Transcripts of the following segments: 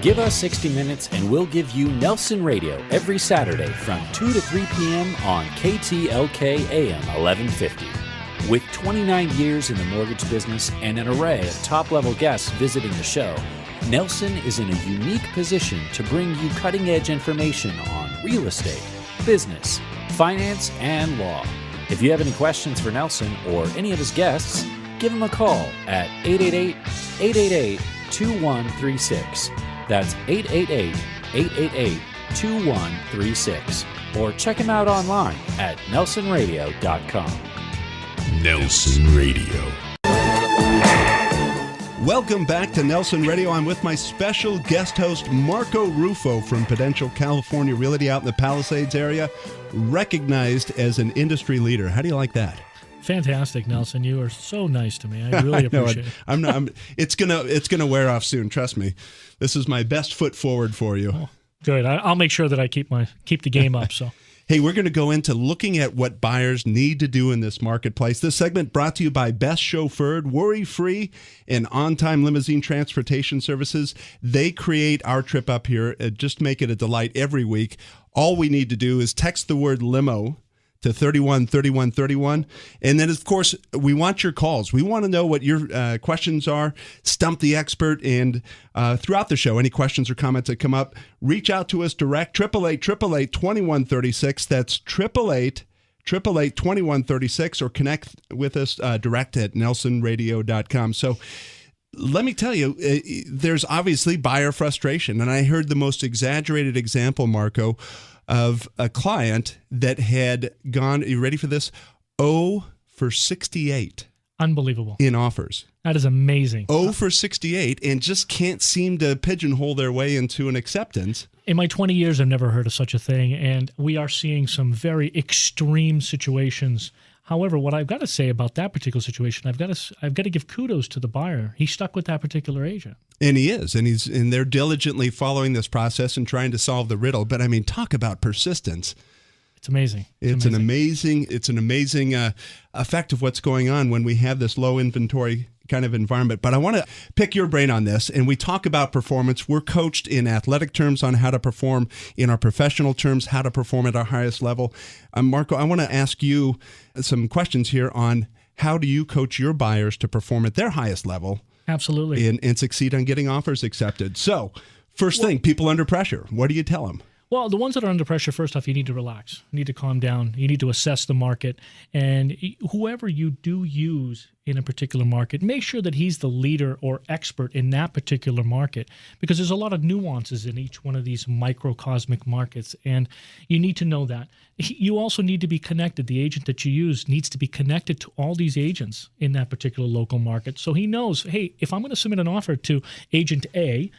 Give us 60 minutes and we'll give you Nelson Radio every Saturday from 2 to 3 p.m. on KTLK AM 1150. With 29 years in the mortgage business and an array of top-level guests visiting the show, Nelson is in a unique position to bring you cutting-edge information on real estate, business, finance, and law. If you have any questions for Nelson or any of his guests, give him a call at 888-888-2136. That's 888-888-2136. Or check him out online at nelsonradio.com. Nelson Radio. Welcome back to Nelson Radio. I'm with my special guest host, Marco Rufo from Prudential California Realty out in the Palisades area, recognized as an industry leader. How do you like that? Fantastic, Nelson. You are so nice to me. I really appreciate it. It's gonna wear off soon. Trust me. This is my best foot forward for you. Oh, good. I'll make sure that I keep the game up. So. Hey, we're going to go into looking at what buyers need to do in this marketplace. This segment brought to you by Best Chauffeured, Worry-Free, and On-Time Limousine Transportation Services. They create our trip up here. Just make it a delight every week. All we need to do is text the word limo to 313131. And then, of course, we want your calls. We want to know what your questions are. Stump the expert. And throughout the show, any questions or comments that come up, reach out to us direct, 888-888-2136. That's 888-888-2136, or connect with us direct at nelsonradio.com. So let me tell you, there's obviously buyer frustration. And I heard the most exaggerated example, Marco, of a client that had gone, are you ready for this? 0 for 68. Unbelievable. In offers. That is amazing. 0 for 68 and just can't seem to pigeonhole their way into an acceptance. In my 20 years, I've never heard of such a thing, and we are seeing some very extreme situations. However, what I've got to say about that particular situation, I've got to give kudos to the buyer. He stuck with that particular agent. And he is, and they're diligently following this process and trying to solve the riddle. But I mean, talk about persistence. It's amazing. It's an amazing effect of what's going on when we have this low inventory kind of environment. But I want to pick your brain on this, and we talk about performance. We're coached in athletic terms on how to perform, in our professional terms, how to perform at our highest level. Marco, I want to ask you some questions here on how do you coach your buyers to perform at their highest level. Absolutely. And succeed on getting offers accepted. So, first thing, people under pressure. What do you tell them? Well, the ones that are under pressure, first off, you need to relax. You need to calm down. You need to assess the market. And whoever you do use in a particular market, make sure that he's the leader or expert in that particular market, because there's a lot of nuances in each one of these microcosmic markets, and you need to know that. You also need to be connected. The agent that you use needs to be connected to all these agents in that particular local market. So he knows, hey, if I'm going to submit an offer to agent A,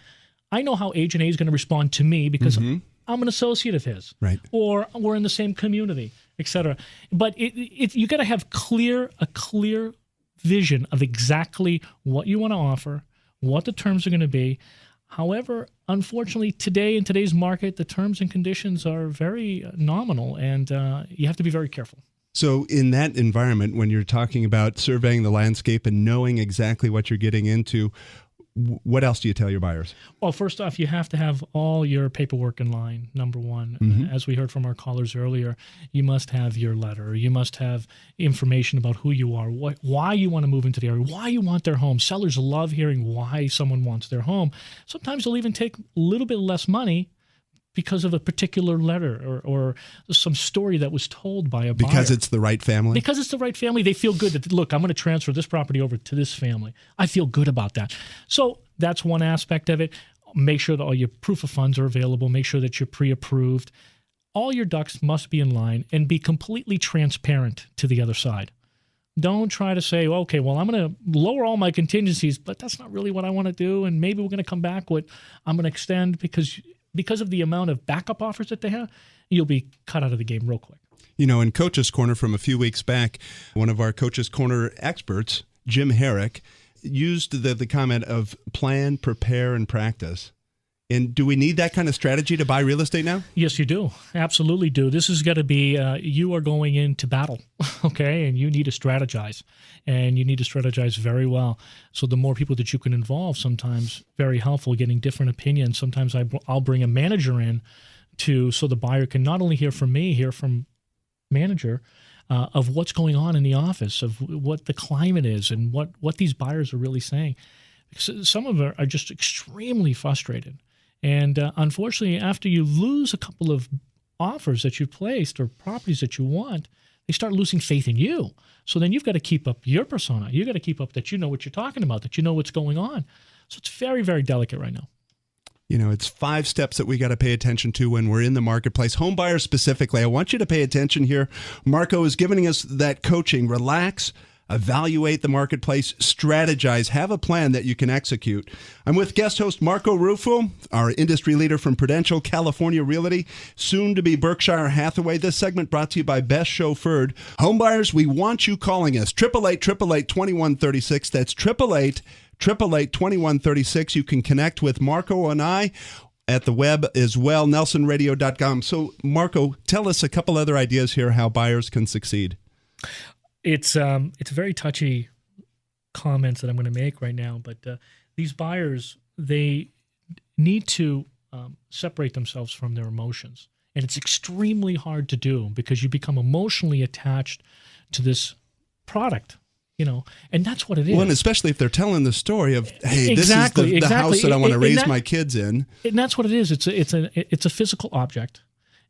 I know how agent A is going to respond to me because I'm an associate of his, right? Or we're in the same community, etc. But you got to have a clear vision of exactly what you want to offer, what the terms are going to be. However, unfortunately, today in today's market, the terms and conditions are very nominal, and you have to be very careful. So in that environment, when you're talking about surveying the landscape and knowing exactly what you're getting into, what else do you tell your buyers? Well, first off, you have to have all your paperwork in line, number one. As we heard from our callers earlier, you must have your letter. You must have information about who you are, why you want to move into the area, why you want their home. Sellers love hearing why someone wants their home. Sometimes they'll even take a little bit less money because of a particular letter or some story that was told by a buyer. Because it's the right family? Because it's the right family. They feel good that, look, I'm going to transfer this property over to this family. I feel good about that. So that's one aspect of it. Make sure that all your proof of funds are available. Make sure that you're pre-approved. All your ducks must be in line and be completely transparent to the other side. Don't try to say, okay, well, I'm going to lower all my contingencies, but that's not really what I want to do, and maybe we're going to come back with, I'm going to extend because of the amount of backup offers that they have, you'll be cut out of the game real quick. You know, in Coach's Corner from a few weeks back, one of our Coach's Corner experts, Jim Herrick, used the comment of plan, prepare, and practice. And do we need that kind of strategy to buy real estate now? Yes, you do. Absolutely do. This is going to be, you are going into battle, okay? And you need to strategize. And you need to strategize very well. So the more people that you can involve, sometimes very helpful, getting different opinions. Sometimes I'll bring a manager in so the buyer can not only hear from me, hear from manager of what's going on in the office, of what the climate is and what these buyers are really saying. Because some of them are just extremely frustrated. And unfortunately, after you lose a couple of offers that you've placed or properties that you want, they start losing faith in you. So then you've got to keep up your persona. You've got to keep up that you know what you're talking about, that you know what's going on. So it's very, very delicate right now. You know, it's 5 steps that we got to pay attention to when we're in the marketplace. Home buyers specifically, I want you to pay attention here. Marco is giving us that coaching. Relax, evaluate the marketplace, strategize, have a plan that you can execute. I'm with guest host Marco Rufo, our industry leader from Prudential California Realty, soon to be Berkshire Hathaway. This segment brought to you by Best Chauffeured. Homebuyers, we want you calling us. 888-888-2136. That's 888-888-2136. You can connect with Marco and I at the web as well, nelsonradio.com. So, Marco, tell us a couple other ideas here how buyers can succeed. It's very touchy comments that I'm going to make right now, but these buyers, they need to separate themselves from their emotions. And it's extremely hard to do because you become emotionally attached to this product, you know, and that's what it is. Well, and especially if they're telling the story of, hey, this is the house that I want to raise my kids in. And that's what it is. It's a physical object.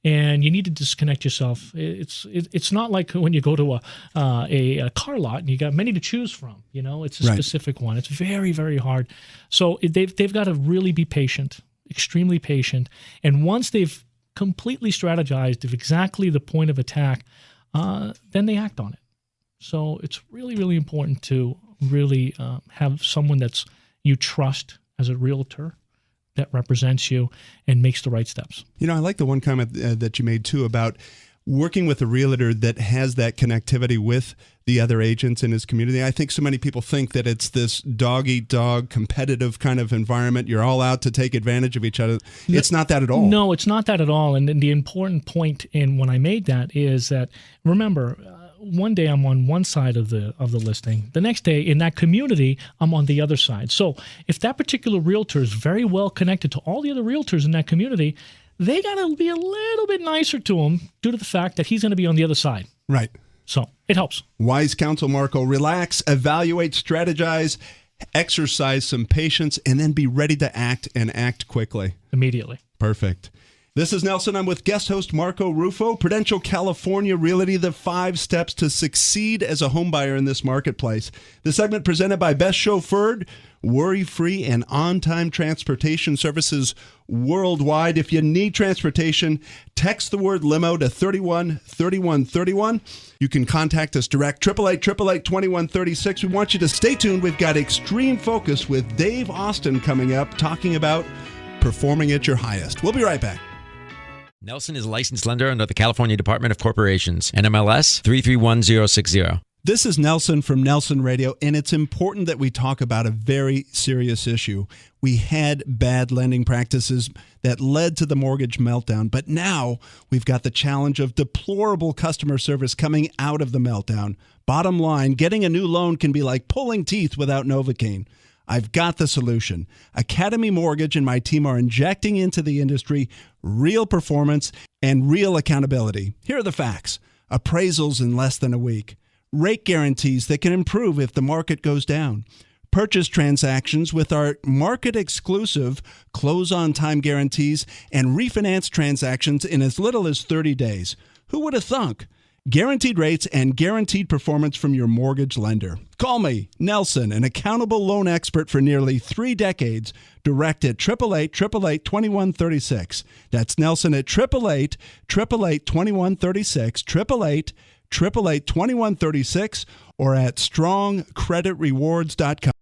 And you need to disconnect yourself. It's not like when you go to a car lot and you got many to choose from. You know, it's a specific one. It's very, very hard. So they've got to really be patient, extremely patient. And once they've completely strategized of exactly the point of attack, then they act on it. So it's really, really important to really have someone that's you trust as a realtor that represents you and makes the right steps. You know, I like the one comment that you made too about working with a realtor that has that connectivity with the other agents in his community. I think so many people think that it's this dog-eat-dog competitive kind of environment. You're all out to take advantage of each other. It's not that at all. No, it's not that at all. And the important point in when I made that is that, remember, one day I'm on one side of the listing. The next day in that community, I'm on the other side. So if that particular realtor is very well connected to all the other realtors in that community, they got to be a little bit nicer to him due to the fact that he's going to be on the other side. Right. So it helps. Wise counsel, Marco. Relax, evaluate, strategize, exercise some patience, and then be ready to act and act quickly. Immediately. Perfect. This is Nelson. I'm with guest host Marco Rufo, Prudential California Realty, the 5 steps to succeed as a home buyer in this marketplace. The segment presented by Best Chauffeured, worry-free and on-time transportation services worldwide. If you need transportation, text the word limo to 313131. You can contact us direct, 888-888-2136. We want you to stay tuned. We've got Extreme Focus with Dave Austin coming up, talking about performing at your highest. We'll be right back. Nelson is a licensed lender under the California Department of Corporations, NMLS 331060. This is Nelson from Nelson Radio, and it's important that we talk about a very serious issue. We had bad lending practices that led to the mortgage meltdown, but now we've got the challenge of deplorable customer service coming out of the meltdown. Bottom line, getting a new loan can be like pulling teeth without Novocaine. I've got the solution. Academy Mortgage and my team are injecting into the industry real performance and real accountability. Here are the facts. Appraisals in less than a week. Rate guarantees that can improve if the market goes down. Purchase transactions with our market-exclusive close-on-time guarantees and refinance transactions in as little as 30 days. Who would have thunk? Guaranteed rates and guaranteed performance from your mortgage lender. Call me, Nelson, an accountable loan expert for nearly 3 decades. Direct at 888-888-2136. That's Nelson at 888-888-2136. 888-888-2136 or at strongcreditrewards.com.